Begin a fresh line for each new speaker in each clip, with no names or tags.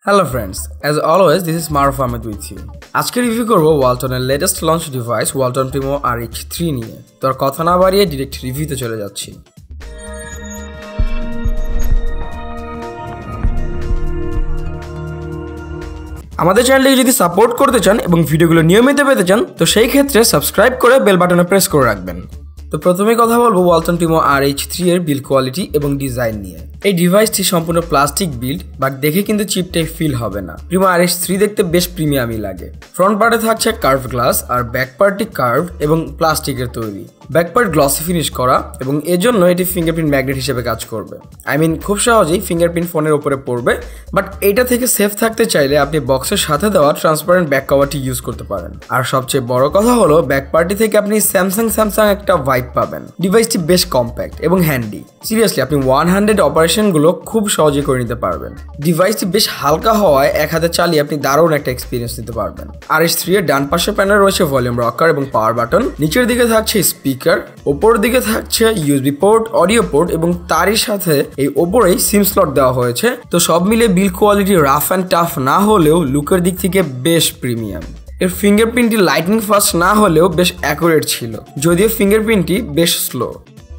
Hello friends, as always this is Maruf Ahmed with you. আজকে review করব ওয়ালটনের latest launch device Walton Primo RH3 নিয়ে। তো আর কথা না বাড়িয়ে ডাইরেক্ট রিভিউতে চলে যাচ্ছি। আমাদের চ্যানেলকে যদি সাপোর্ট করতে চান এবং ভিডিওগুলো নিয়মিত পেতে চান তো সেই ক্ষেত্রে সাবস্ক্রাইব করে বেল বাটনে প্রেস করে রাখবেন। তো প্রথমে কথা বলবো ওয়ালটন প্রিমো RH3 এর বিল্ড কোয়ালিটি এবং ডিজাইন নিয়ে। এই ডিভাইসটি সম্পূর্ণ প্লাস্টিক বিল্ড, বাট দেখে কিন্তু চিপটাই ফিল হবে না। প্রিমো RH3 দেখতে বেশ প্রিমিয়ামই লাগে। ফ্রন্ট পার্টে থাকছে কার্ভ গ্লাস আর ব্যাক পার্টটি কার্ভ এবং প্লাস্টিকের তৈরি। ব্যাক পার্ট গ্লসি ফিনিশ করা এবং এজন্য এটি ফিঙ্গারপ্রিন্ট ম্যাগনেট হিসেবে কাজ করবে। খুব সহজেই ফিঙ্গারপ্রিন্ট ফোনের উপরে পড়বে, বাট এটা থেকে সেফ থাকতে চাইলে আপনি বক্সের সাথে দেওয়া ট্রান্সপারেন্ট ব্যাক কভারটি ইউজ করতে পারেন। আর সবচেয়ে বড় কথা হলো ব্যাক পার্টি থেকে আপনি স্যামসাং একটা ভাইব পাবেন। ডিভাইসটি বেশ কম্প্যাক্ট এবং হ্যান্ডি। সিরিয়াসলি আপনি ওয়ান হ্যান্ডেড অপারেশনগুলো খুব সহজে করে নিতে পারবেন। ডিভাইসটি বেশ হালকা হওয়ায় এক হাতে চালিয়ে আপনি দারুণ একটা এক্সপিরিয়েন্স নিতে পারবেন। RH3 এর ডান পাশের প্যানেলে রয়েছে ভলিউম রকার এবং পাওয়ার বাটন। নিচের দিকে থাকছে স্পিকার, ওপর দিকে থাকছে USB পোর্ট, অডিও পোর্ট এবং তারই সাথে এই ওপরেই সিম স্লট দেওয়া হয়েছে। তো সব মিলে build quality rough and tough না হলেও লুকের দিক থেকে বেশ প্রিমিয়াম। এর ফিঙ্গারপ্রিন্টটি লাইটনিং ফাস্ট না হলেও বেশ অ্যাকুরেট ছিল, যদিও ফিঙ্গারপ্রিন্টটি বেশ স্লো।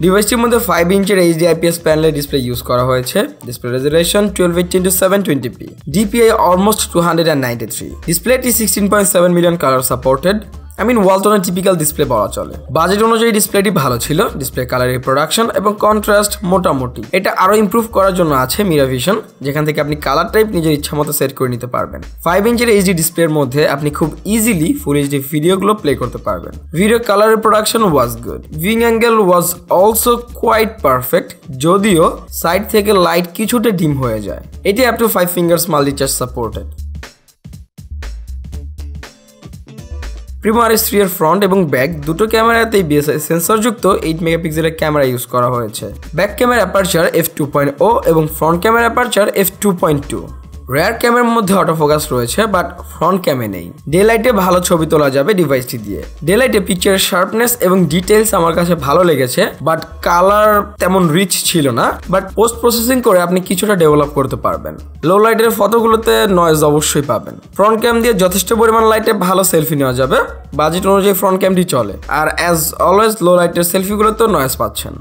ডিভাইসটির মধ্যে 5 ইঞ্চের HD IPS প্যানেলের ডিসপ্লে ইউজ করা হয়েছে। Display resolution 1280x720p, DPI almost 293। ডিসপ্লেটি 16.7 মিলিয়ন কালার সাপোর্টেড। ওয়ালটনের টিপিক্যাল ডিসপ্লে বলা চলে। বাজেট অনুযায়ী ডিসপ্লেটি ভালো ছিল। ডিসপ্লে কালার রিপ্রোডাকশন এবং কন্ট্রাস্ট মোটামুটি। এটা আরো ইমপ্রুভ করার জন্য আছে মিরর ভিশন, যেখান থেকে আপনি কালার টাইপ নিজের ইচ্ছা মতো সেট করে নিতে পারবেন। 5 ইঞ্চের HD ডিসপ্লের মধ্যে আপনি খুব ইজিলি ফুল HD ভিডিওগুলো প্লে করতে পারবেন। Video colour reproduction was good. Viewing angle was also quite perfect, যদিও সাইড থেকে লাইট কিছুটা ডিম হয়ে যায়। এটি up to 5 fingers multitouch supported. Primo RH3 এর ফ্রন্ট এবং ব্যাক দুটো ক্যামেরাতেই BSI সেন্সরযুক্ত 8 মেগাপিক্সেলের ক্যামেরা ইউজ করা হয়েছে। ব্যাক ক্যামেরা অ্যাপারচার f2.0 এবং front camera aperture f2.2। Rare ক্যামেরার মধ্যে অটোফোকাস রয়েছে, বাট ফ্রন্ট ক্যামে নেই। ডে লাইটে ভালো ছবি তোলা যাবে ডিভাইসটি দিয়ে। ডে লাইটে পিকচারের শার্পনেস এবং ডিটেইলস আমার কাছে ভালো লেগেছে, বাট কালার তেমন রিচ ছিল না। বাট পোস্ট প্রসেসিং করে আপনি কিছুটা ডেভেলপ করতে পারবেন। লো লাইটের ফটোগুলোতে নয়েজ অবশ্যই পাবেন। ফ্রন্ট ক্যাম দিয়ে যথেষ্ট পরিমাণ লাইটে ভালো সেলফি নেওয়া যাবে। বাজেট অনুযায়ী ফ্রন্ট ক্যামটি চলে। আর অ্যাজ অলওয়েজ লো লাইটের সেলফিগুলোতেও নয়েজ পাচ্ছেন।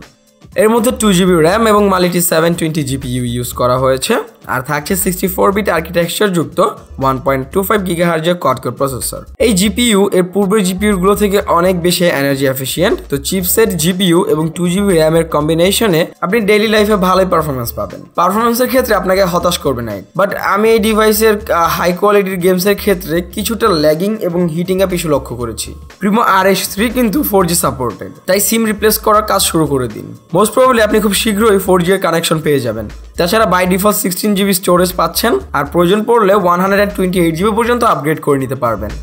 এর মধ্যে 2GB র্যাম এবং মাল্টি 720 GPU ইউজ করা হয়েছে। আর থাকছে 64-বিট আর্কিটেকচার যুক্ত 1.25 GHz কোয়াড-কোর প্রসেসর। এই GPU এর পূর্বের GPU গুলো থেকে অনেক বেশি এনার্জি এফিশিয়েন্ট। তো চিপসেট GPU এবং 2GB র্যাম এর কম্বিনেশনে আপনি ডেইলি লাইফে ভালোই পারফরমেন্স পাবেন। পারফরমেন্সের ক্ষেত্রে আপনাকে হতাশ করবে না, বাট আমি এই ডিভাইসের হাই কোয়ালিটির গেমসের ক্ষেত্রে কিছুটা ল্যাগিং এবং হিটিং আপ ইস্যু লক্ষ্য করেছি। প্রিমো RH3 কিন্তু 4G সাপোর্টেড, তাই সিম রিপ্লেস করার কাজ শুরু করে দিন। মোস্ট প্রবাবলি আপনি খুব শীঘ্রই 4G এর কানেকশন পেয়ে যাবেন। তাছাড়া বাই ডিফল্ট 16GB স্টোরেজ পাচ্ছেন, আর প্রয়োজন পড়লে 128GB পর্যন্ত আপগ্রেড করে নিতে পারবেন।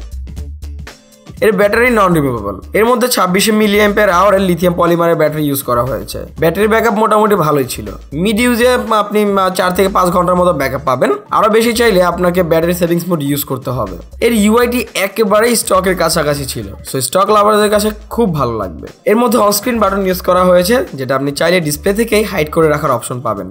এর ব্যাটারি নন রিমুভেবল। এর মধ্যে 26 mAh এর লিথিয়াম পলিমারের ব্যাটারি ইউজ করা হয়েছে। ব্যাটারি ব্যাকআপ মোটামুটি ভালোই ছিল। মিড ইউজে আপনি 4 থেকে 5 ঘন্টার মতো ব্যাকআপ পাবেন। আরো বেশি চাইলে আপনাকে ব্যাটারি সেভিংস মোড ইউজ করতে হবে। এর ইউআইটি একেবারেই স্টকের কাছাকাছি ছিল, সো স্টক লাভারদের কাছে খুব ভালো লাগবে। এর মধ্যে অনস্ক্রিন বাটন ইউজ করা হয়েছে, যেটা আপনি চাইলে ডিসপ্লে থেকেই হাইড করে রাখার অপশন পাবেন।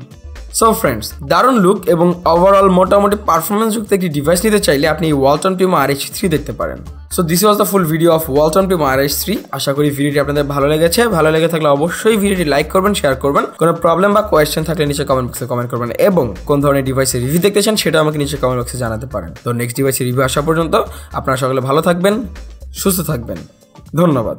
সো ফ্রেন্ডস, দারুণ লুক এবং ওভারঅল মোটামুটি পারফরমেন্স যুক্ত একটি ডিভাইস নিতে চাইলে আপনি ওয়ালটন প্রিমো RH3 দেখতে পারেন। So this was the full video of Walton Primo RH3। আশা করি ভিডিওটি আপনাদের ভালো লেগেছে। ভালো লেগে থাকলে অবশ্যই ভিডিওটি লাইক করবেন, শেয়ার করবেন। কোনো প্রবলেম বা কোয়েশ্চেন থাকলে নিচে কমেন্ট বক্সে কমেন্ট করবেন, এবং কোন ধরনের ডিভাইসের রিভিউ দেখতে চান সেটা আমাকে নিচে কমেন্ট বক্সে জানাতে পারেন। তো নেক্সট ডিভাইসের রিভিউ আসা পর্যন্ত আপনারা সকলে ভালো থাকবেন, সুস্থ থাকবেন। ধন্যবাদ।